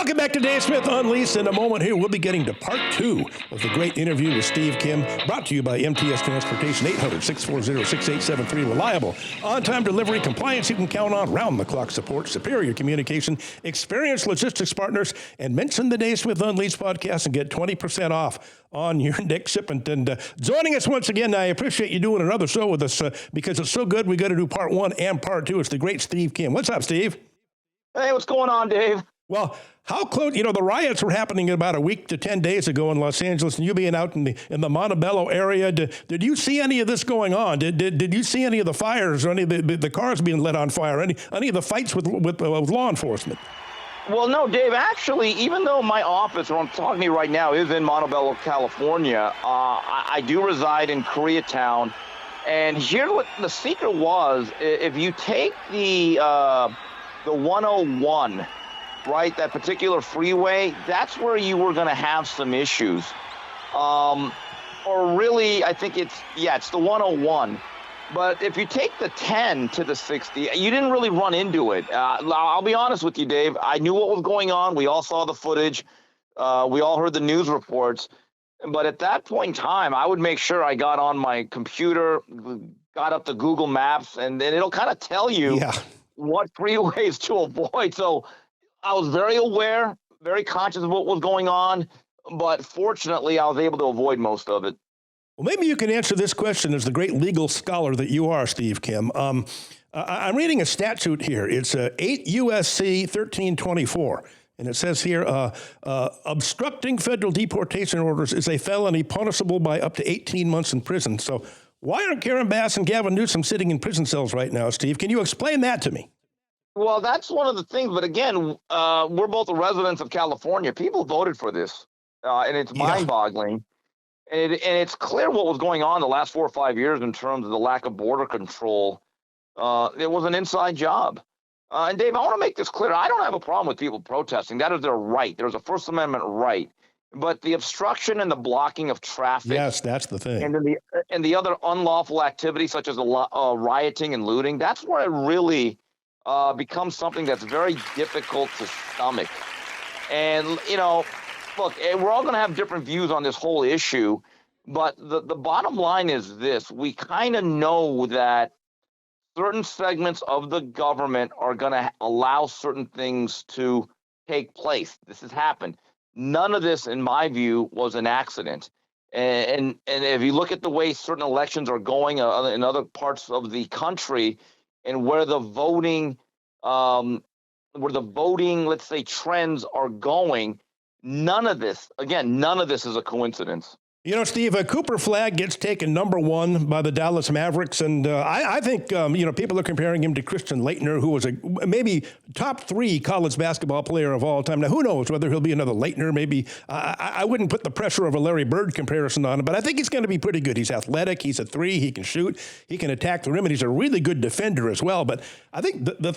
Welcome back to Dave Smith Unleashed. In a moment here, we'll be getting to part 2 of the great interview with Steve Kim, brought to you by MTS Transportation, 800-640-6873. Reliable, on-time delivery, compliance you can count on, round-the-clock support, superior communication, experienced logistics partners, and mention the Dave Smith Unleashed podcast and get 20% off on your next shipment. And joining us once again, I appreciate you doing another show with us because it's so good. We got to do part 1 and part 2. It's the great Steve Kim. What's up, Steve? Hey, what's going on, Dave? Well, how close, the riots were happening about a week to 10 days ago in Los Angeles, and you being out in the Montebello area, did you see any of this going on? Did you see any of the fires or any of the cars being lit on fire, any of the fights with law enforcement? Well, no, Dave, actually, even though my office, where I'm talking to you right now, is in Montebello, California, I do reside in Koreatown, and here's what the secret was. If you take the 101, right, that particular freeway, that's where you were going to have some issues. Or really, I think it's the 101. But if you take the 10 to the 60, you didn't really run into it. I'll be honest with you, Dave. I knew what was going on. We all saw the footage. We all heard the news reports. But at that point in time, I would make sure I got on my computer, got up the Google Maps, and then it'll kind of tell you what freeways to avoid. So I was very aware, very conscious of what was going on, but fortunately, I was able to avoid most of it. Well, maybe you can answer this question as the great legal scholar that you are, Steve Kim. I'm reading a statute here. It's 8 U.S.C. 1324, and it says here, obstructing federal deportation orders is a felony punishable by up to 18 months in prison. So why aren't Karen Bass and Gavin Newsom sitting in prison cells right now, Steve? Can you explain that to me? Well, that's one of the things. But again, we're both the residents of California. People voted for this, and it's mind-boggling. And it's clear what was going on the last 4 or 5 years in terms of the lack of border control. It was an inside job. And Dave, I want to make this clear. I don't have a problem with people protesting. That is their right. There's a First Amendment right. But the obstruction and the blocking of traffic. Yes, that's the thing. And the other unlawful activities such as rioting and looting, that's where it really becomes something that's very difficult to stomach. And, look, we're all going to have different views on this whole issue, but the bottom line is this. We kind of know that certain segments of the government are going to allow certain things to take place. This has happened. None of this, in my view, was an accident. And if you look at the way certain elections are going in other parts of the country and where the voting, let's say, trends are going, none of this is a coincidence. Steve, Cooper Flagg gets taken number 1 by the Dallas Mavericks, and I think, people are comparing him to Christian Laettner, who was a maybe top 3 college basketball player of all time. Now, who knows whether he'll be another Laettner? Maybe I wouldn't put the pressure of a Larry Bird comparison on him, but I think he's going to be pretty good. He's athletic, he's a 3, he can shoot, he can attack the rim, and he's a really good defender as well. But I think the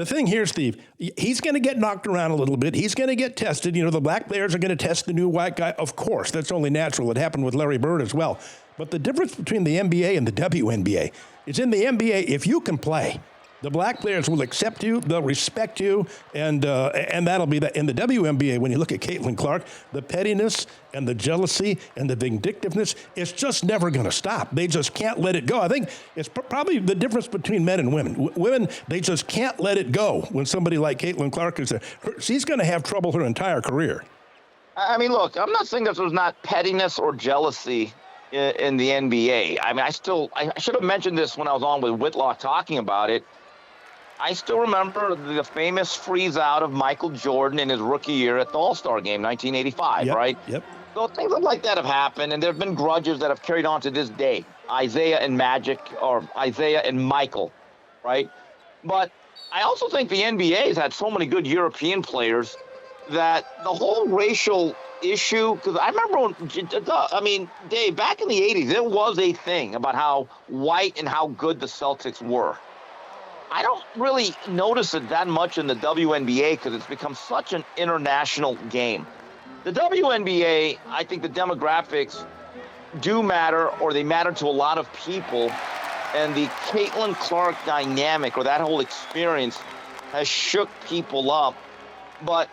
thing here, Steve, he's going to get knocked around a little bit. He's going to get tested. The black players are going to test the new white guy. Of course, that's only natural. It happened with Larry Bird as well. But the difference between the NBA and the WNBA is in the NBA, if you can play, the black players will accept you, they'll respect you, and that'll be that. In the WNBA, when you look at Caitlin Clark, the pettiness and the jealousy and the vindictiveness, it's just never going to stop. They just can't let it go. I think it's probably the difference between men and women. Women, they just can't let it go when somebody like Caitlin Clark is there. She's going to have trouble her entire career. I mean, look, I'm not saying that there's not pettiness or jealousy in the NBA. I mean, I should have mentioned this when I was on with Whitlock talking about it. I still remember the famous freeze out of Michael Jordan in his rookie year at the All-Star Game, 1985, right? Yep. So things like that have happened, and there have been grudges that have carried on to this day. Isaiah and Magic, or Isaiah and Michael, right? But I also think the NBA has had so many good European players that the whole racial issue, because I remember, Dave, back in the 80s, there was a thing about how white and how good the Celtics were. I don't really notice it that much in the WNBA because it's become such an international game. The WNBA, I think the demographics do matter, or they matter to a lot of people, and the Caitlin Clark dynamic, or that whole experience, has shook people up. But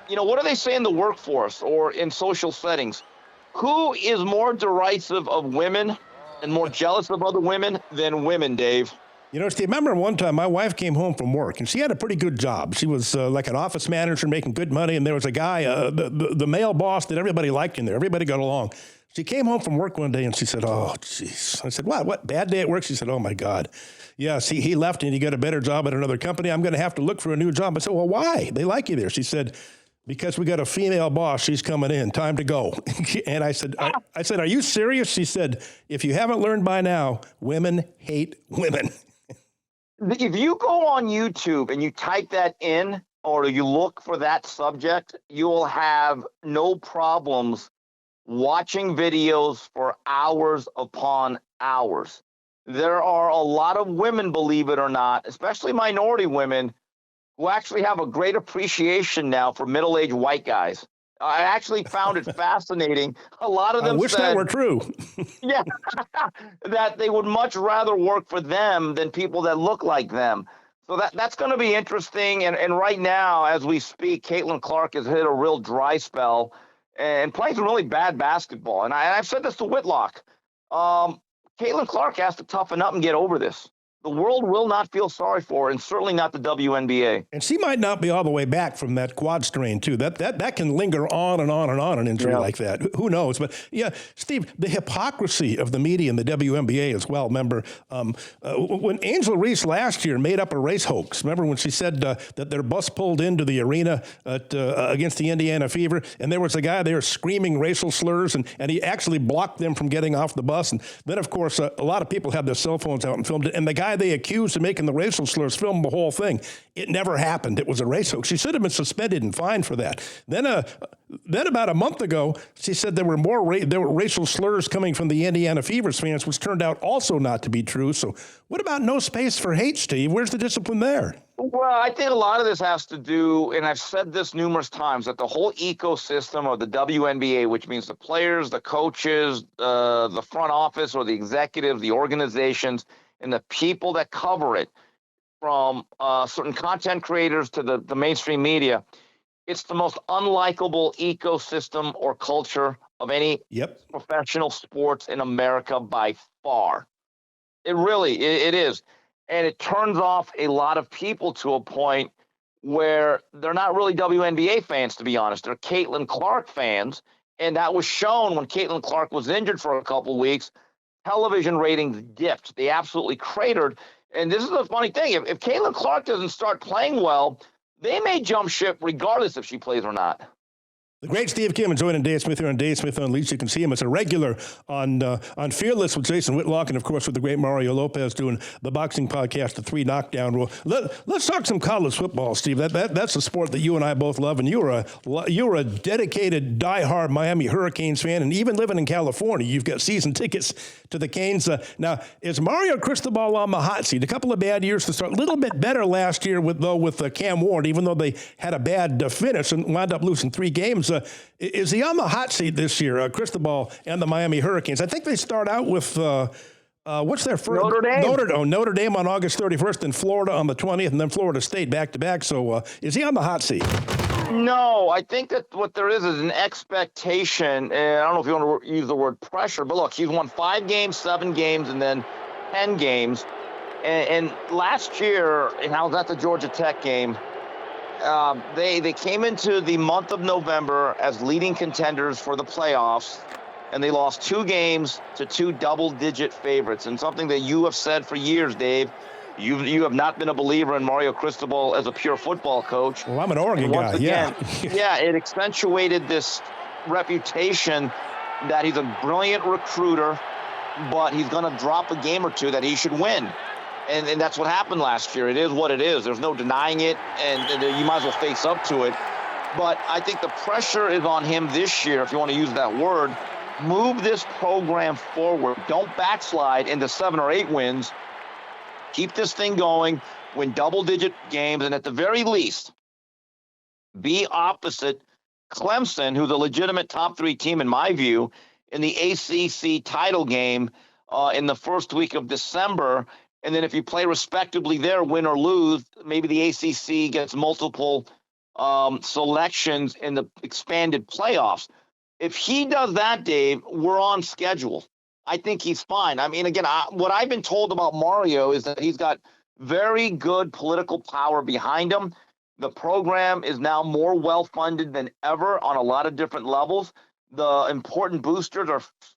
what do they say in the workforce or in social settings? Who is more derisive of women and more jealous of other women than women, Dave? Steve, remember one time my wife came home from work, and she had a pretty good job. She was like an office manager making good money, and there was a guy, the male boss that everybody liked in there. Everybody got along. She came home from work one day, and she said, oh, jeez. I said, what, bad day at work? She said, oh, my God. Yes, he left, and he got a better job at another company. I'm going to have to look for a new job. I said, well, why? They like you there. She said, because we got a female boss, she's coming in. Time to go. And I said, are you serious? She said, if you haven't learned by now, women hate women. If you go on YouTube and you type that in or you look for that subject, you will have no problems watching videos for hours upon hours. There are a lot of women, believe it or not, especially minority women, who actually have a great appreciation now for middle-aged white guys. I actually found it fascinating. A lot of them I wish that were true. Yeah, that they would much rather work for them than people that look like them. So that's going to be interesting. And right now, as we speak, Caitlin Clark has hit a real dry spell and playing some really bad basketball. And I've said this to Whitlock. Caitlin Clark has to toughen up and get over this. The world will not feel sorry for her, and certainly not the WNBA. And she might not be all the way back from that quad strain, too. That can linger on and on and on, an injury like that. Who knows? But, yeah, Steve, the hypocrisy of the media and the WNBA as well. Remember, when Angel Reese last year made up a race hoax, remember when she said that their bus pulled into the arena against the Indiana Fever, and there was a guy there screaming racial slurs, and he actually blocked them from getting off the bus. And then, of course, a lot of people had their cell phones out and filmed it, and the guy they accused of making the racial slurs filmed the whole thing. It never happened. It was a race hoax. She should have been suspended and fined for that. Then about a month ago, she said there were racial slurs coming from the Indiana Fevers fans, which turned out also not to be true. So what about no space for hate, Steve? Where's the discipline there? Well, I think a lot of this has to do, and I've said this numerous times, that the whole ecosystem of the WNBA, which means the players, the coaches, the front office or the executives, the organizations, and the people that cover it, from certain content creators to the mainstream media, it's the most unlikable ecosystem or culture of any professional sports in America by far. It really, it is. And it turns off a lot of people to a point where they're not really WNBA fans, to be honest. They're Caitlin Clark fans. And that was shown when Caitlin Clark was injured for a couple weeks. Television ratings dipped. They absolutely cratered. And this is the funny thing. If Caitlin Clark doesn't start playing well, they may jump ship regardless if she plays or not. The great Steve Kim joining Dave Smith here on Dave Smith Unleashed. You can see him as a regular on Fearless with Jason Whitlock, and of course with the great Mario Lopez doing the boxing podcast, The 3 Knockdown Rule. Let's talk some college football, Steve. That's a sport that you and I both love, and you're a dedicated, diehard Miami Hurricanes fan, and even living in California, you've got season tickets to the Canes. Now, is Mario Cristobal on the hot seat? A couple of bad years to start. A little bit better last year with Cam Ward, even though they had a bad finish and wound up losing 3 games. Is he on the hot seat this year, Cristobal and the Miami Hurricanes? I think they start out with, what's their first? Notre Dame. Notre Dame on August 31st, and Florida on the 20th, and then Florida State back-to-back. So is he on the hot seat? No, I think that what there is an expectation, and I don't know if you want to use the word pressure, but look, he's won 5 games, 7 games, and then 10 games. And last year, and I was at the Georgia Tech game, they came into the month of November as leading contenders for the playoffs, and they lost 2 games to 2 double-digit favorites. And something that you have said for years, Dave, you have not been a believer in Mario Cristobal as a pure football coach. Well, I'm an Oregon guy, again, yeah, it accentuated this reputation that he's a brilliant recruiter, but he's going to drop a game or two that he should win. And that's what happened last year. It is what it is. There's no denying it, and you might as well face up to it. But I think the pressure is on him this year, if you want to use that word. Move this program forward. Don't backslide into 7 or 8 wins. Keep this thing going, win double-digit games, and at the very least, be opposite Clemson, who's a legitimate top 3 team in my view, in the ACC title game in the first week of December. And then if you play respectably there, win or lose, maybe the ACC gets multiple selections in the expanded playoffs. If he does that, Dave, we're on schedule. I think he's fine. I mean, again, what I've been told about Mario is that he's got very good political power behind him. The program is now more well-funded than ever on a lot of different levels. The important boosters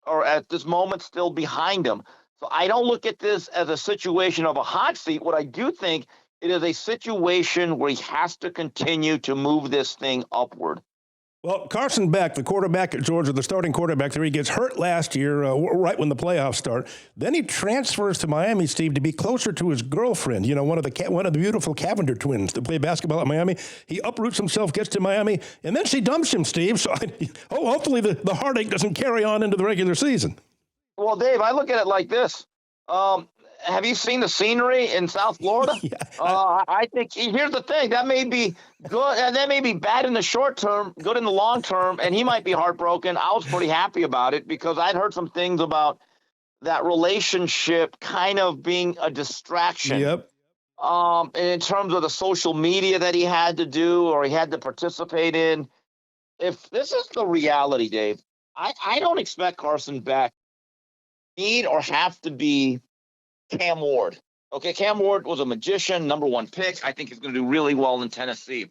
are at this moment still behind him. So I don't look at this as a situation of a hot seat. What I do think it is a situation where he has to continue to move this thing upward. Well, Carson Beck, the quarterback at Georgia, the starting quarterback there, he gets hurt last year, right when the playoffs start. Then he transfers to Miami, Steve, to be closer to his girlfriend. You know, one of the beautiful Cavender twins that play basketball at Miami. He uproots himself, gets to Miami, and then she dumps him, Steve. So, hopefully the heartache doesn't carry on into the regular season. Well, Dave, I look at it like this. Have you seen the scenery in South Florida? Yeah. I think here's the thing. That may be good, and that may be bad in the short term, good in the long term, and he might be heartbroken. I was pretty happy about it because I'd heard some things about that relationship kind of being a distraction. Yep. In terms of the social media that he had to do or he had to participate in. If this is the reality, Dave, I don't expect Carson Beck need or have to be Cam Ward. Okay, Cam Ward was a magician, number one pick. I think he's going to do really well in Tennessee.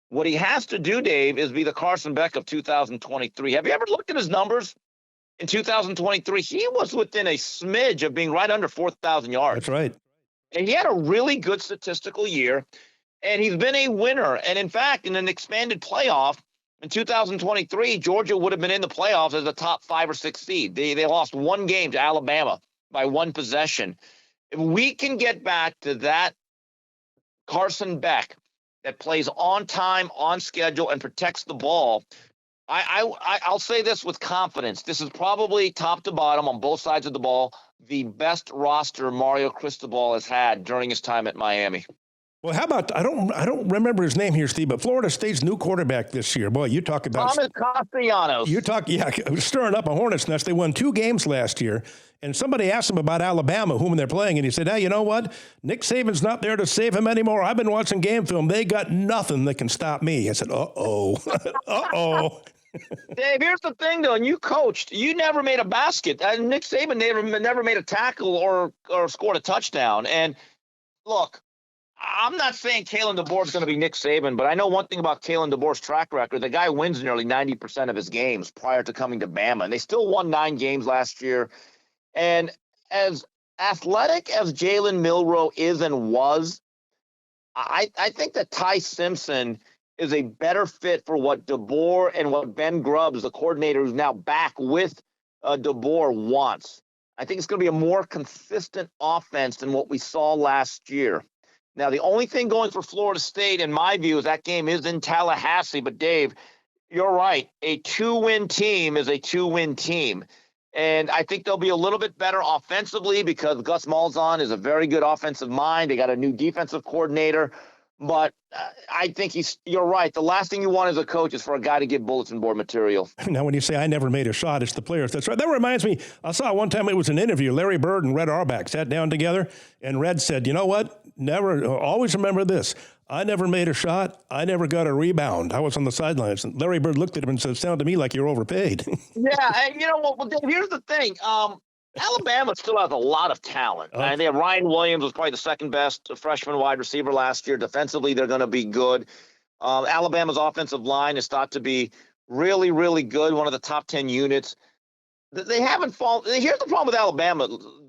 What he has to do, Dave, is be the Carson Beck of 2023. Have you ever looked at his numbers? In 2023, he was within a smidge of being right under 4,000 yards. That's right. And he had a really good statistical year, and he's been a winner. And in fact, in an expanded playoff in 2023, Georgia would have been in the playoffs as a top 5 or 6 seed. They lost one game to Alabama by one possession. If we can get back to that Carson Beck that plays on time, on schedule, and protects the ball, I'll say this with confidence. This is probably top to bottom on both sides of the ball, the best roster Mario Cristobal has had during his time at Miami. Well, how about, I don't remember his name here, Steve, but Florida State's new quarterback this year. Boy, you talk about Thomas Castellanos. Stirring up a hornet's nest. They won 2 games last year, and somebody asked him about Alabama, whom they're playing, and he said, hey, you know what? Nick Saban's not there to save him anymore. I've been watching game film. They got nothing that can stop me. I said, uh-oh. Uh-oh. Dave, here's the thing, though, and you coached. You never made a basket. Nick Saban never made a tackle or scored a touchdown. And, look, I'm not saying Kalen DeBoer is going to be Nick Saban, but I know one thing about Kalen DeBoer's track record. The guy wins nearly 90% of his games prior to coming to Bama, and they still won 9 games last year. And as athletic as Jalen Milroe is and was, I think that Ty Simpson is a better fit for what DeBoer and what Ben Grubbs, the coordinator who's now back with DeBoer, wants. I think it's going to be a more consistent offense than what we saw last year. Now, the only thing going for Florida State, in my view, is that game is in Tallahassee. But, Dave, you're right. A 2-win team is a 2-win team. And I think they'll be a little bit better offensively because Gus Malzahn is a very good offensive mind. They got a new defensive coordinator. But I think you're right. The last thing you want as a coach is for a guy to get bulletin board material. Now, when you say I never made a shot, it's the players. That's right. That reminds me, I saw one time it was an interview. Larry Bird and Red Auerbach sat down together, and Red said, you know what? Always remember this. I never made a shot. I never got a rebound. I was on the sidelines. And Larry Bird looked at him and said, sound to me like you're overpaid. Yeah, and you know what? Well, Dave, here's the thing. Alabama still has a lot of talent. And they have Ryan Williams, was probably the second best freshman wide receiver last year. Defensively, they're going to be good. Alabama's offensive line is thought to be really, really good, one of the top 10 units. They haven't fallen. Here's the problem with Alabama,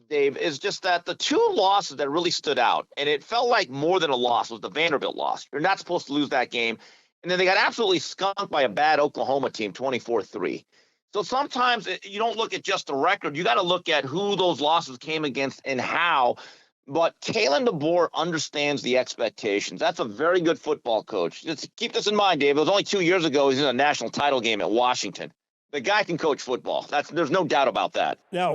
Dave, is just that the 2 losses that really stood out, and it felt like more than a loss, was the Vanderbilt loss. You're not supposed to lose that game. And then they got absolutely skunked by a bad Oklahoma team, 24-3. So sometimes you don't look at just the record. You got to look at who those losses came against and how. But Kalen DeBoer understands the expectations. That's a very good football coach. Just keep this in mind, Dave. It was only 2 years ago he was in a national title game at Washington. The guy can coach football. There's no doubt about that. Now,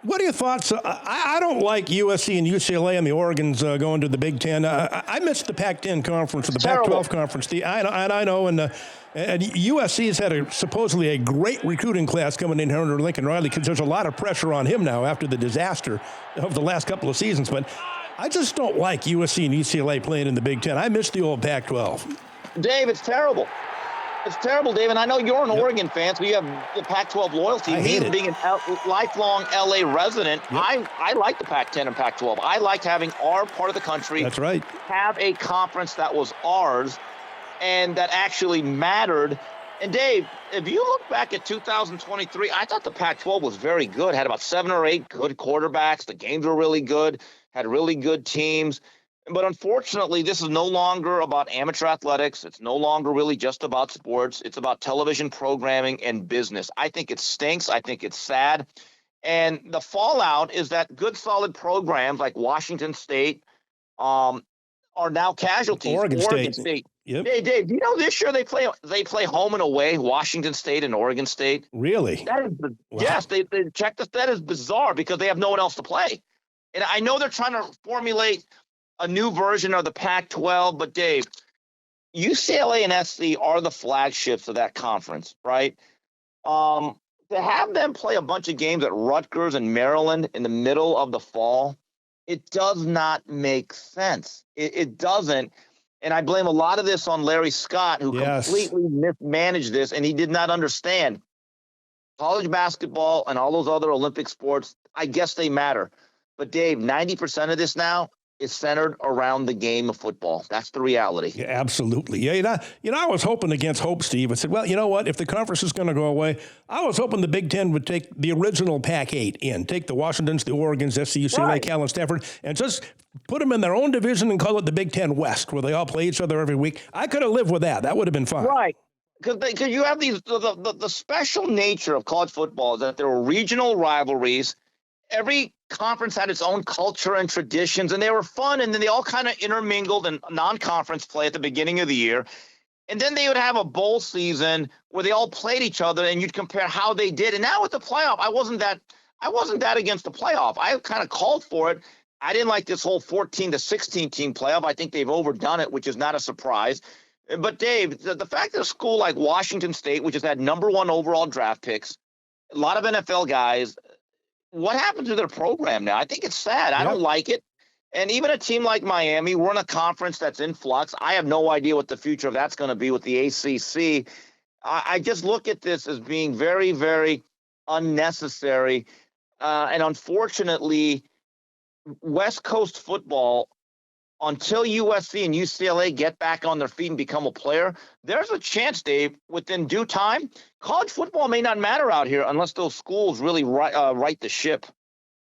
what are your thoughts? I don't like USC and UCLA and the Oregons going to the Big Ten. I missed the Pac-10 conference or the Pac-12 conference. I know, and USC has had supposedly a great recruiting class coming in here under Lincoln Riley because there's a lot of pressure on him now after the disaster of the last couple of seasons. But I just don't like USC and UCLA playing in the Big Ten. I miss the old Pac-12. Dave, it's terrible. It's terrible, Dave. And I know you're an Oregon fan, so you have the Pac-12 loyalty. I hate it. Being a lifelong LA resident, I like the Pac-10 and Pac-12. I liked having our part of the country. That's right. Have a conference that was ours and that actually mattered. And Dave, if you look back at 2023, I thought the Pac-12 was very good. Had about 7 or 8 good quarterbacks. The games were really good. Had really good teams. But unfortunately, this is no longer about amateur athletics. It's no longer really just about sports. It's about television programming and business. I think it stinks. I think it's sad. And the fallout is that good, solid programs like Washington State are now casualties. Oregon State. Yep. Hey, Dave, do you know this year they play home and away, Washington State and Oregon State? Really? That is, yes, they checked this. That is bizarre because they have no one else to play. And I know they're trying to formulate a new version of the Pac-12, but Dave, UCLA and SC are the flagships of that conference, right? To have them play a bunch of games at Rutgers and Maryland in the middle of the fall, it does not make sense. It doesn't. And I blame a lot of this on Larry Scott, who completely mismanaged this, and he did not understand. College basketball and all those other Olympic sports, I guess they matter. But Dave, 90% of this now is centered around the game of football. That's the reality. Yeah, absolutely. Yeah, I was hoping against hope, Steve. I said, well, you know what? If the conference is going to go away, I was hoping the Big Ten would take the original Pac-8 in, take the Washingtons, the Oregons, SC, UCLA, Cal, and Stanford, and just put them in their own division and call it the Big Ten West, where they all play each other every week. I could have lived with that. That would have been fine. Right. Because you have the special nature of college football is that there are regional rivalries. Every conference had its own culture and traditions, and they were fun, and then they all kind of intermingled in non-conference play at the beginning of the year. And then they would have a bowl season where they all played each other, and you'd compare how they did. And now with the playoff, I wasn't that against the playoff. I kind of called for it. I didn't like this whole 14 to 16 team playoff. I think they've overdone it, which is not a surprise. But Dave, the fact that a school like Washington State, which has had #1 overall draft picks, a lot of NFL guys, what happened to their program now? I think it's sad. I don't like it. And even a team like Miami, we're in a conference that's in flux. I have no idea what the future of that's going to be with the ACC. I just look at this as being very, very unnecessary. And unfortunately, West Coast football, until USC and UCLA get back on their feet and become a player, there's a chance, Dave, within due time, college football may not matter out here unless those schools really right the ship.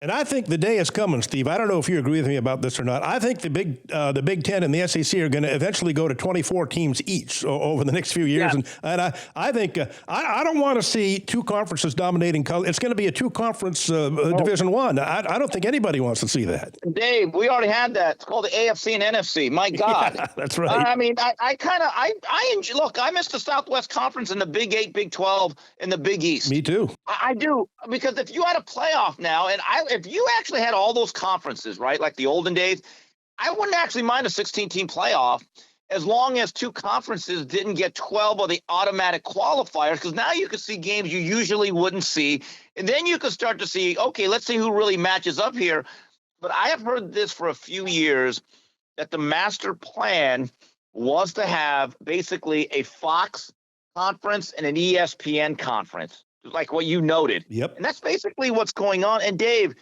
And I think the day is coming, Steve. I don't know if you agree with me about this or not. I think the Big Ten and the SEC are going to eventually go to 24 teams each over the next few years. Yeah. And I think I don't want to see 2 conferences dominating college. It's going to be a 2-conference Division One. I don't think anybody wants to see that. Dave, we already had that. It's called the AFC and NFC. My God. Yeah, that's right. I mean, I enjoy, look, I miss the Southwest Conference and the Big 8, Big 12, and the Big East. Me too. I do, because if you had a playoff now, and if you actually had all those conferences, right, like the olden days, I wouldn't actually mind a 16-team playoff as long as 2 conferences didn't get 12 of the automatic qualifiers, because now you could see games you usually wouldn't see. And then you could start to see, okay, let's see who really matches up here. But I have heard this for a few years, that the master plan was to have basically a Fox conference and an ESPN conference, like what you noted. Yep. And that's basically what's going on. And Dave,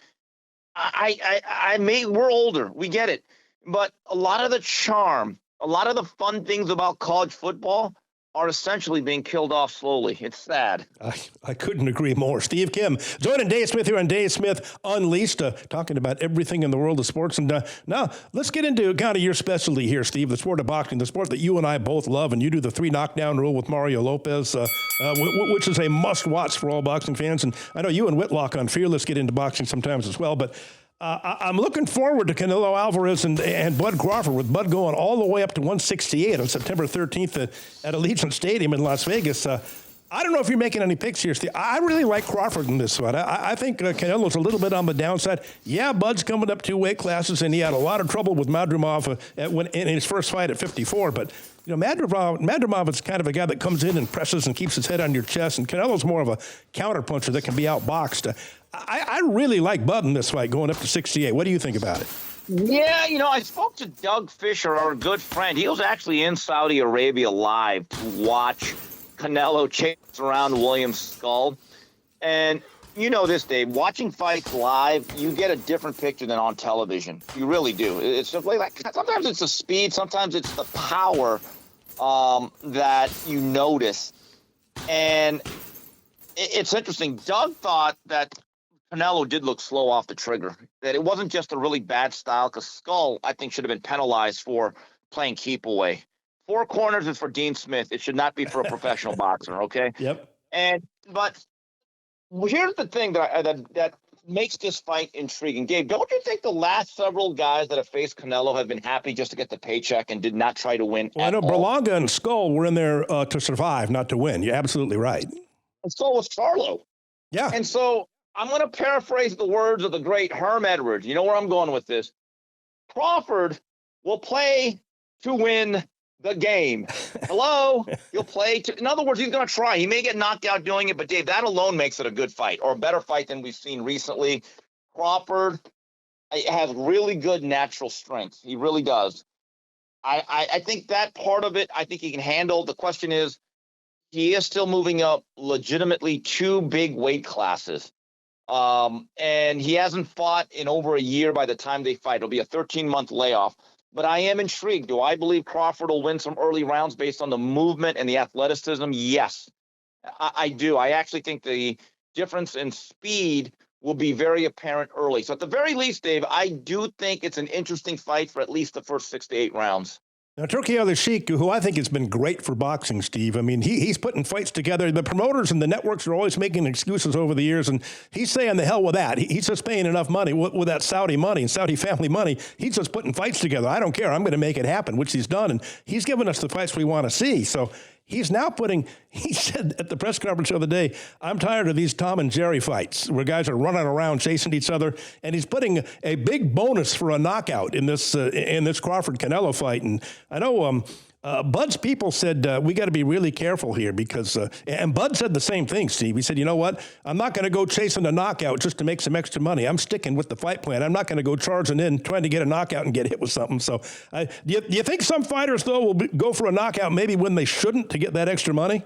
we're older, we get it, but a lot of the charm, a lot of the fun things about college football are essentially being killed off slowly. It's sad. I couldn't agree more. Steve Kim joining Dave Smith here on Dave Smith Unleashed, talking about everything in the world of sports. And now let's get into kind of your specialty here, Steve, the sport of boxing, the sport that you and I both love. And you do the 3 knockdown rule with Mario Lopez, which is a must-watch for all boxing fans. And I know you and Whitlock on Fearless get into boxing sometimes as well. But I'm looking forward to Canelo Alvarez and Bud Crawford, with Bud going all the way up to 168 on September 13th at Allegiant Stadium in Las Vegas. I don't know if you're making any picks here, Steve. I really like Crawford in this one. I think Canelo's a little bit on the downside. Yeah, Bud's coming up 2 weight classes, and he had a lot of trouble with Madrimov in his first fight at 54. But you know, Madrimov is kind of a guy that comes in and presses and keeps his head on your chest, and Canelo's more of a counterpuncher that can be outboxed. I really like Bud in this fight, going up to 68. What do you think about it? Yeah, I spoke to Doug Fisher, our good friend. He was actually in Saudi Arabia live to watch Canelo chase around Williams' skull. And you know this, Dave, watching fights live, you get a different picture than on television. You really do. It's just like sometimes it's the speed, sometimes it's the power that you notice. And it's interesting. Doug thought that Canelo did look slow off the trigger, that it wasn't just a really bad style, because Skull, I think, should have been penalized for playing keep away. Four corners is for Dean Smith. It should not be for a professional boxer, okay? Yep. But here's the thing that makes this fight intriguing. Dave, don't you think the last several guys that have faced Canelo have been happy just to get the paycheck and did not try to win? Well, I know Berlanga and Skull were in there to survive, not to win. You're absolutely right. And so was Charlo. Yeah. And so I'm going to paraphrase the words of the great Herm Edwards. You know where I'm going with this. Crawford will play to win the game. Hello? He'll play to, in other words, he's going to try. He may get knocked out doing it, but Dave, that alone makes it a good fight, or a better fight than we've seen recently. Crawford has really good natural strength. He really does. I think that part of it, I think he can handle. The question is, he is still moving up legitimately 2 big weight classes. And he hasn't fought in over a year by the time they fight. It'll be a 13-month layoff. But I am intrigued. Do I believe Crawford will win some early rounds based on the movement and the athleticism? Yes, I do. I actually think the difference in speed will be very apparent early. So at the very least, Dave, I do think it's an interesting fight for at least the first 6 to 8 rounds. Now, Turki Al-Sheikh, who I think has been great for boxing, Steve. I mean, he's putting fights together. The promoters and the networks are always making excuses over the years, and he's saying the hell with that. He's just paying enough money with that Saudi money and Saudi family money. He's just putting fights together. I don't care. I'm going to make it happen, which he's done, and he's given us the fights we want to see. So he's now he said at the press conference the other day, I'm tired of these Tom and Jerry fights where guys are running around chasing each other, and he's putting a big bonus for a knockout in this Crawford-Canelo fight. And I know Bud's people said, we got to be really careful here because, and Bud said the same thing, Steve. He said, you know what? I'm not going to go chasing a knockout just to make some extra money. I'm sticking with the fight plan. I'm not going to go charging in trying to get a knockout and get hit with something. So do you think some fighters, though, will go for a knockout maybe when they shouldn't to get that extra money?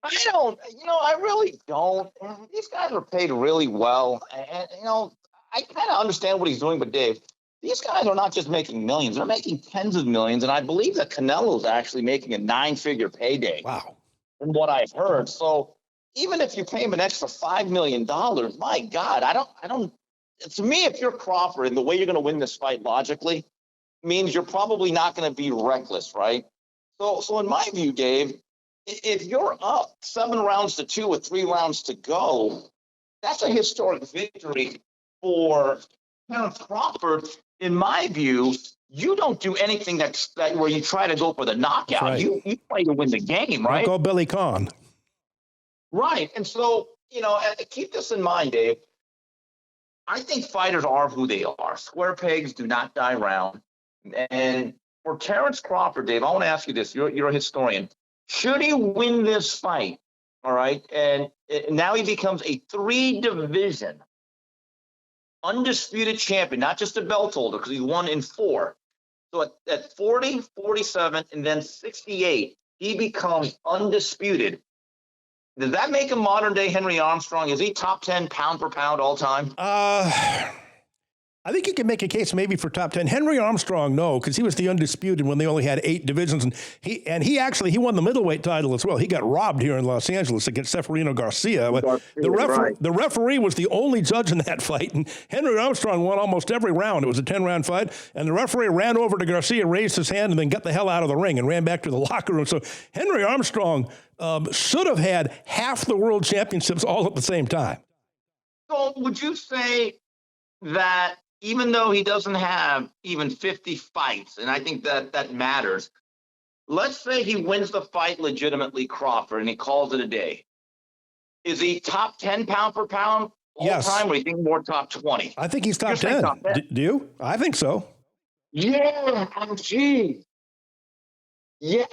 I don't, I really don't. These guys are paid really well. And, I kind of understand what he's doing, but Dave, these guys are not just making millions. They're making tens of millions. And I believe that Canelo's actually making a 9-figure payday. Wow. From what I've heard. So even if you pay him an extra $5 million, my God, I don't, to me, if you're Crawford and the way you're going to win this fight logically means you're probably not going to be reckless, right? So in my view, Dave, if you're up 7 rounds to 2 with 3 rounds to go, that's a historic victory for Crawford. In my view, you don't do anything that where you try to go for the knockout. Right. You play to win the game, right? Don't go Billy Conn. Right. And so, keep this in mind, Dave. I think fighters are who they are. Square pegs do not die round. And for Terrence Crawford, Dave, I want to ask you this. You're a historian. Should he win this fight, all right, and now he becomes a 3-division undisputed champion, not just a belt holder, because he won in 4. So at 40, 47, and then 68, he becomes undisputed. Does that make him modern-day Henry Armstrong? Is he top 10 pound for pound all time? I think you can make a case maybe for top 10. Henry Armstrong, no, because he was the undisputed when they only had 8 divisions, and he won the middleweight title as well. He got robbed here in Los Angeles against Seferino Garcia. But the referee was the only judge in that fight, and Henry Armstrong won almost every round. It was a 10-round fight, and the referee ran over to Garcia, raised his hand, and then got the hell out of the ring and ran back to the locker room. So Henry Armstrong should have had half the world championships all at the same time. So would you say that even though he doesn't have even 50 fights, and I think that matters, let's say he wins the fight legitimately, Crawford, and he calls it a day. Is he top 10 pound for pound all time, or do you think more top 20? I think he's top 10. Do you? I think so. Yeah. Oh, gee. Yeah.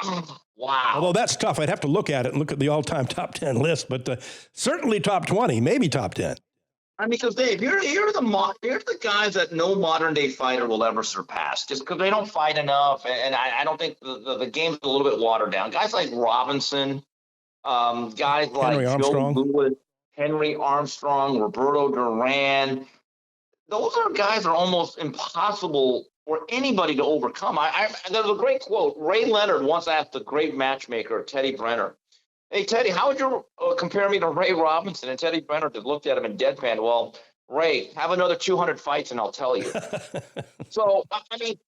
Wow. Although that's tough. I'd have to look at it and look at the all-time top 10 list, but certainly top 20, maybe top 10. I mean, because Dave, you're the guys that no modern day fighter will ever surpass, just because they don't fight enough, and I don't think the game's a little bit watered down. Guys like Robinson, guys like Henry Joe Armstrong. Lewis, Henry Armstrong, Roberto Duran. Those are guys that are almost impossible for anybody to overcome. There's a great quote. Ray Leonard once asked the great matchmaker Teddy Brenner, "Hey Teddy, how would you compare me to Ray Robinson?" And Teddy Brenner just looked at him and deadpan. "Well, Ray, have another 200 fights and I'll tell you." So I mean,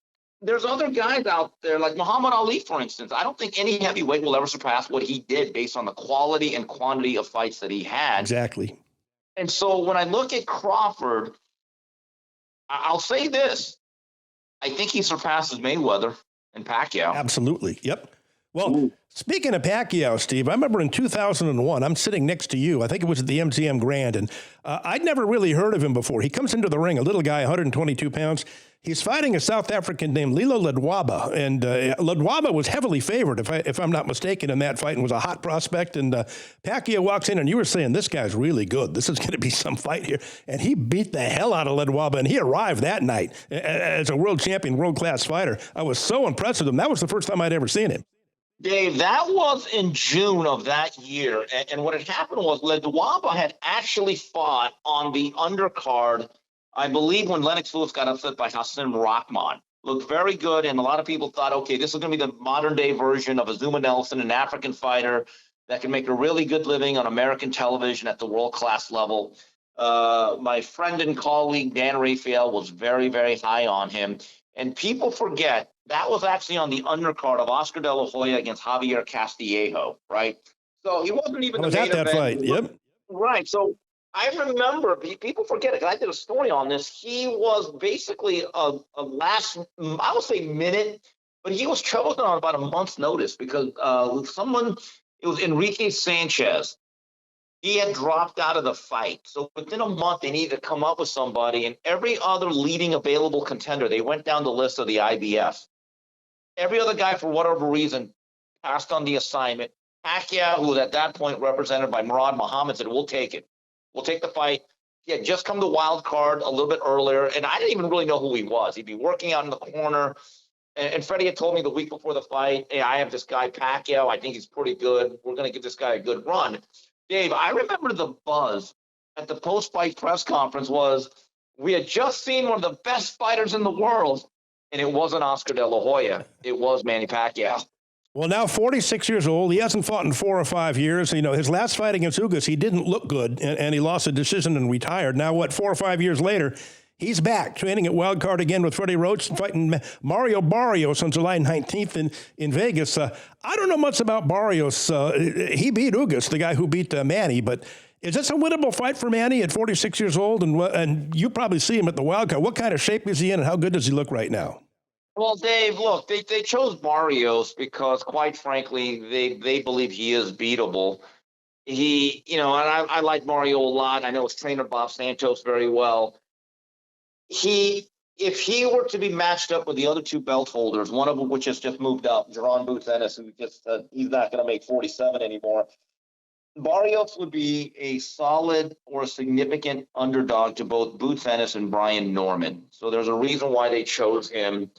there's other guys out there like Muhammad Ali, for instance. I don't think any heavyweight will ever surpass what he did based on the quality and quantity of fights that he had. Exactly. And so when I look at Crawford, I'll say this. I think he surpasses Mayweather and Pacquiao. Absolutely. Yep. Well, speaking of Pacquiao, Steve, I remember in 2001, I'm sitting next to you. I think it was at the MGM Grand, and I'd never really heard of him before. He comes into the ring, a little guy, 122 pounds. He's fighting a South African named Lilo Ledwaba, and Ledwaba was heavily favored, if I'm not mistaken, in that fight, and was a hot prospect. And Pacquiao walks in, and you were saying, this guy's really good. This is going to be some fight here. And he beat the hell out of Ledwaba, and he arrived that night as a world champion, world-class fighter. I was so impressed with him. That was the first time I'd ever seen him. Dave, that was in June of that year. And what had happened was Ledwaba had actually fought on the undercard, I believe, when Lennox Lewis got upset by Hassan Rahman. Looked very good, and a lot of people thought, okay, this is going to be the modern-day version of Azuma Nelson, an African fighter that can make a really good living on American television at the world-class level. My friend and colleague, Dan Rafael, was very, very high on him. And people forget that was actually on the undercard of Oscar De La Hoya against Javier Castillejo, right? So he wasn't even the main event. That fight, yep. Right. So I remember, people forget it, because I did a story on this. He was basically a last, I would say minute, but he was chosen on about a month's notice because it was Enrique Sanchez. He had dropped out of the fight. So within a month, they needed to come up with somebody. And every other leading available contender, they went down the list of the IBF. Every other guy, for whatever reason, passed on the assignment. Pacquiao, who was at that point represented by Murad Muhammad, said, we'll take it. We'll take the fight. He had just come to wild card a little bit earlier, and I didn't even really know who he was. He'd be working out in the corner. And Freddie had told me the week before the fight, hey, I have this guy, Pacquiao. I think he's pretty good. We're going to give this guy a good run. Dave, I remember the buzz at the post-fight press conference was we had just seen one of the best fighters in the world, and it wasn't Oscar De La Hoya. It was Manny Pacquiao. Well, now 46 years old. He hasn't fought in 4 or 5 years. You know, his last fight against Ugas, he didn't look good, and he lost a decision and retired. Now, 4 or 5 years later, he's back, training at Wild Card again with Freddie Roach and fighting Mario Barrios on July 19th in Vegas. I don't know much about Barrios. He beat Ugas, the guy who beat Manny, but is this a winnable fight for Manny at 46 years old? And you probably see him at the Wild Card. What kind of shape is he in, and how good does he look right now? Well, Dave, look, they chose Barrios because, quite frankly, they believe he is beatable. He, and I like Mario a lot. I know his trainer, Bob Santos, very well. If he were to be matched up with the other two belt holders, one of them which has just moved up, Jerron Boots Ennis, who just he's not going to make 47 anymore, Barrios would be a solid or a significant underdog to both Boots Ennis and Brian Norman. So there's a reason why they chose him.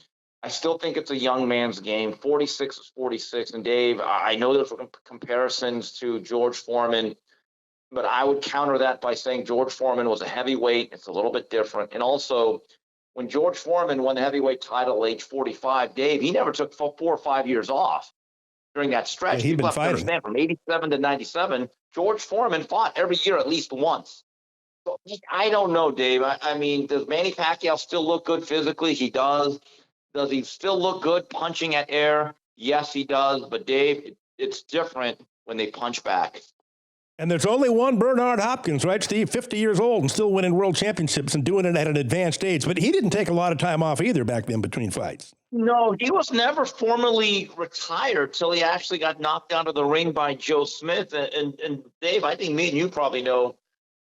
I still think it's a young man's game. 46 is 46. And Dave, I know there's comparisons to George Foreman, but I would counter that by saying George Foreman was a heavyweight. It's a little bit different. And also, when George Foreman won the heavyweight title at age 45, Dave, he never took 4 or 5 years off during that stretch. Yeah, he'd been fighting. Understand, from 87 to 97, George Foreman fought every year at least once. So I don't know, Dave. I mean, does Manny Pacquiao still look good physically? He does. Does he still look good punching at air? Yes, he does. But, Dave, it's different when they punch back. And there's only one Bernard Hopkins, right, Steve? 50 years old and still winning world championships and doing it at an advanced age. But he didn't take a lot of time off either back then between fights. No, he was never formally retired till he actually got knocked out of the ring by Joe Smith. And Dave, I think me and you probably know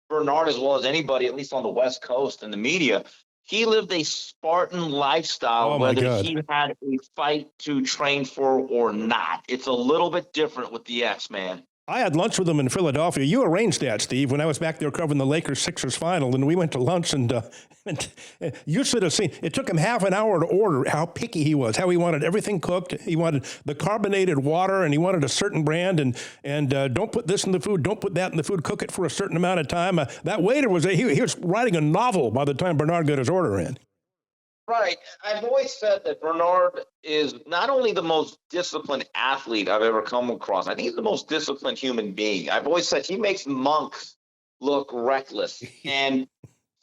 Bernard as well as anybody, at least on the West Coast and the media. He lived a Spartan lifestyle, whether he had a fight to train for or not. It's a little bit different with the X-Man. I had lunch with him in Philadelphia. You arranged that, Steve, when I was back there covering the Lakers-Sixers final, and we went to lunch, and you should have seen. It took him half an hour to order how picky he was, how he wanted everything cooked. He wanted the carbonated water, and he wanted a certain brand, and don't put this in the food, don't put that in the food, cook it for a certain amount of time. That waiter he was writing a novel by the time Bernard got his order in. Right. I've always said that Bernard is not only the most disciplined athlete I've ever come across, I think he's the most disciplined human being. I've always said he makes monks look reckless. And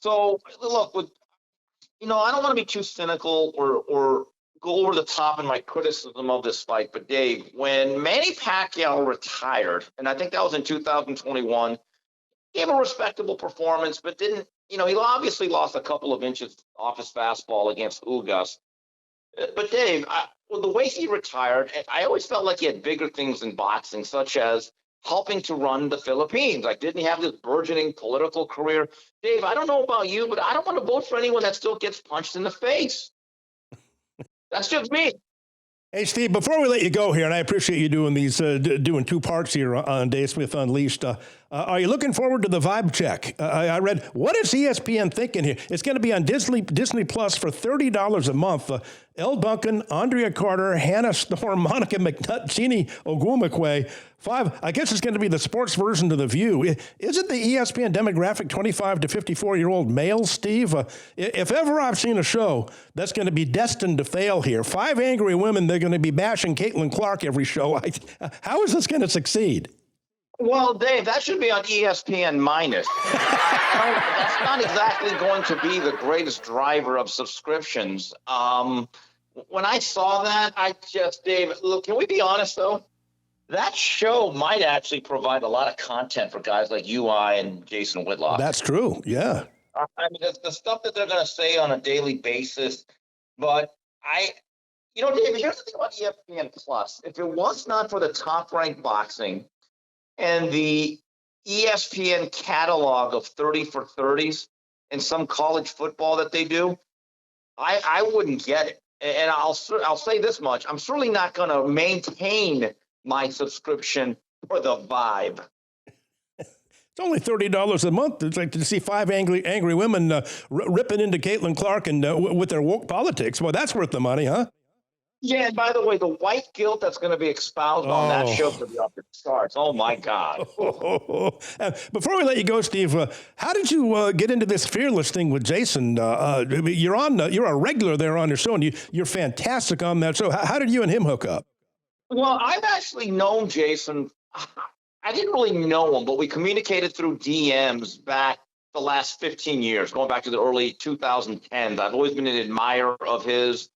so, look, I don't want to be too cynical or go over the top in my criticism of this fight, but Dave, when Manny Pacquiao retired, and I think that was in 2021, gave a respectable performance, but didn't, he obviously lost a couple of inches off his fastball against Ugas. But Dave, the way he retired, I always felt like he had bigger things in boxing, such as helping to run the Philippines. Like, didn't he have this burgeoning political career? Dave, I don't know about you, but I don't want to vote for anyone that still gets punched in the face. That's just me. Hey, Steve, before we let you go here, and I appreciate you doing these, doing two parts here on Dave Smith Unleashed, are you looking forward to the vibe check? I read, what is ESPN thinking here? It's going to be on Disney Plus for $30 a month. Elle Duncan, Andrea Carter, Hannah Storm, Monica McNutt, Jeannie Ogwumekwe. I guess it's going to be the sports version of The View. Isn't the ESPN demographic 25 to 54-year-old males, Steve? If ever I've seen a show that's going to be destined to fail here, 5 angry women, they're going to be bashing Caitlin Clark every show. How is this going to succeed? Well, Dave, that should be on ESPN minus. That's not exactly going to be the greatest driver of subscriptions. When I saw that, Dave, look, can we be honest, though? That show might actually provide a lot of content for guys like you, I, and Jason Whitlock. That's true, yeah. I mean, the stuff that they're going to say on a daily basis. But David, here's the thing about ESPN Plus. If it was not for the top-ranked boxing and the ESPN catalog of 30 for 30s and some college football that they do, I wouldn't get it. And I'll say this much. I'm certainly not going to maintain my subscription for the vibe. It's only $30 a month. It's like to see 5 angry women ripping into Caitlin Clark and with their woke politics. Well, that's worth the money, huh? Yeah, and by the way, the white guilt that's going to be espoused on that show for the upper starts. Oh, my God. Before we let you go, Steve, how did you get into this Fearless thing with Jason? You're a regular there on your show, and you're fantastic on that show. How did you and him hook up? Well, I've actually known Jason. I didn't really know him, but we communicated through DMs back the last 15 years, going back to the early 2010s. I've always been an admirer of his.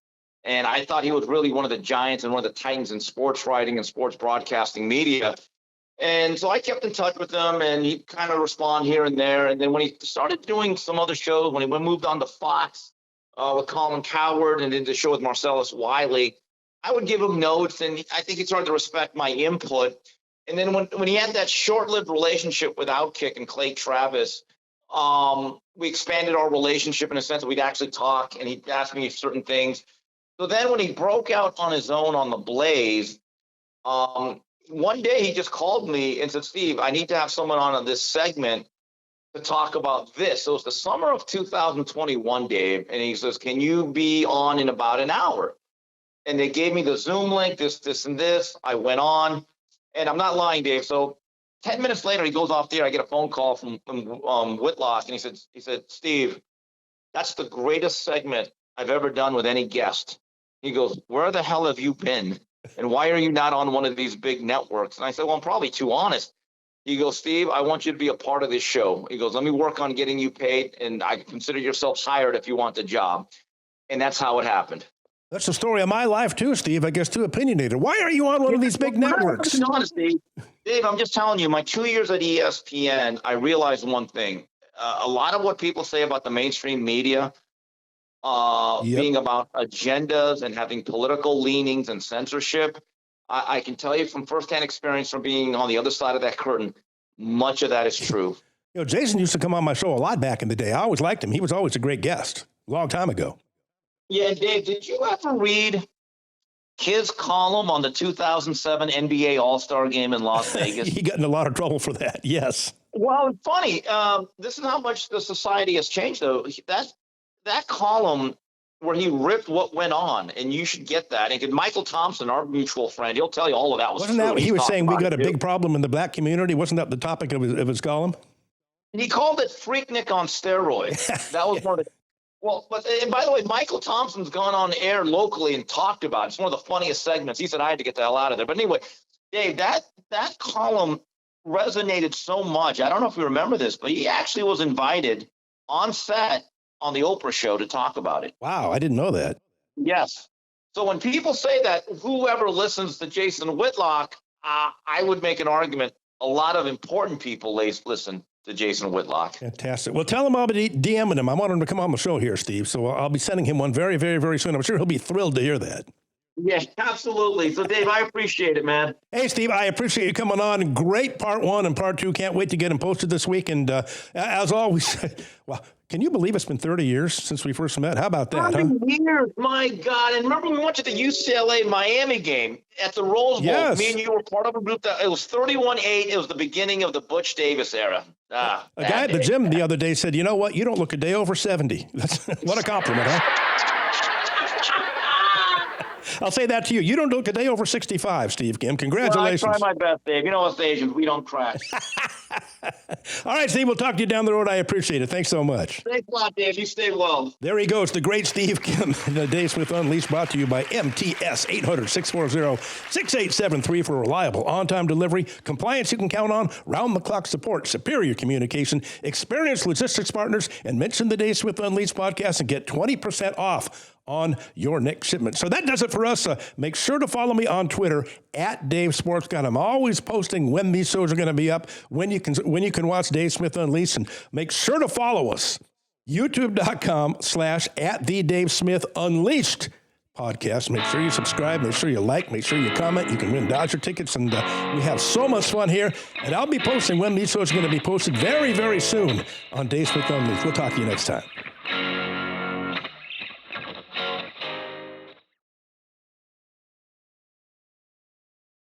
And I thought he was really one of the giants and one of the titans in sports writing and sports broadcasting media. And so I kept in touch with him, and he'd kind of respond here and there. And then when he started doing some other shows, when he moved on to Fox with Colin Cowherd and then the show with Marcellus Wiley, I would give him notes, and I think he started to respect my input. And then when he had that short-lived relationship with Outkick and Clay Travis, we expanded our relationship in a sense that we'd actually talk, and he'd ask me certain things. So then when he broke out on his own on the Blaze, one day he just called me and said, Steve, I need to have someone on this segment to talk about this. So it's the summer of 2021, Dave, and he says, can you be on in about an hour? And they gave me the Zoom link, this, and this. I went on, and I'm not lying, Dave. So 10 minutes later, he goes off there. I get a phone call from Whitlock, and he said, Steve, that's the greatest segment I've ever done with any guest. He goes, where the hell have you been? And why are you not on one of these big networks? And I said, well, I'm probably too honest. He goes, Steve, I want you to be a part of this show. He goes, let me work on getting you paid, and I consider yourself hired if you want the job. And that's how it happened. That's the story of my life too, Steve. I guess too opinionated. Why are you on one of these big networks? Honest, Dave, I'm just telling you, my 2 years at ESPN, I realized one thing. A lot of what people say about the mainstream media, being about agendas and having political leanings and censorship, I can tell you from firsthand experience from being on the other side of that curtain, much of that is true. Jason used to come on my show a lot back in the day. I always liked him. He was always a great guest, a long time ago. Yeah, Dave, did you ever read his column on the 2007 NBA All-Star Game in Las Vegas. He got in a lot of trouble for that. Yes. Well, it's funny. This is how much the society has changed, though. That column where he ripped what went on, and you should get that. And Michael Thompson, our mutual friend, he'll tell you all of that was Wasn't true. that what he was saying? We got a too. big problem in the black community. Wasn't that the topic of his column? He called it Freaknik on steroids. That was one of the. Well, and by the way, Michael Thompson's gone on air locally and talked about it. It's one of the funniest segments. He said I had to get the hell out of there. But anyway, Dave, that column resonated so much. I don't know if you remember this, but he actually was invited on set on the Oprah show to talk about it. Wow, I didn't know that. Yes. So when people say that, whoever listens to Jason Whitlock, I would make an argument. A lot of important people listen to Jason Whitlock. Fantastic. Well, tell him I'll be DMing him. I want him to come on the show here, Steve. So I'll be sending him one very, very, very soon. I'm sure he'll be thrilled to hear that. Yeah, absolutely. So, Dave, I appreciate it, man. Hey, Steve, I appreciate you coming on. Great part 1 and part 2. Can't wait to get them posted this week. And as always, well, can you believe it's been 30 years since we first met? How about that, 30 years, my God. And remember we went to the UCLA-Miami game at the Rose Bowl. Yes. Me and you were part of a group that it was 31-8. It was the beginning of the Butch Davis era. A guy at the gym the other day said, you know what? You don't look a day over 70. That's what a compliment, huh? I'll say that to you. You don't look a day over 65, Steve Kim. Congratulations. Well, I try my best, Dave. You know us Asians, we don't crash. All right, Steve, we'll talk to you down the road. I appreciate it. Thanks so much. Thanks a lot, Dave. You stay well. There he goes, the great Steve Kim. The Dave Smith Unleashed, brought to you by MTS, 800-640-6873 for reliable on-time delivery, compliance you can count on, round-the-clock support, superior communication, experienced logistics partners, and mention the Dave Smith Unleashed podcast and get 20% off on your next shipment. So that does it for us. Make sure to follow me on Twitter at Dave Sports Guy. I'm always posting when these shows are going to be up, when you can watch Dave Smith Unleashed, and make sure to follow us. YouTube.com/@the-Dave-Smith-Unleashed podcast. Make sure you subscribe, make sure you like, make sure you comment. You can win Dodger tickets, and we have so much fun here. And I'll be posting when these shows are going to be posted very, very soon on Dave Smith Unleashed. We'll talk to you next time.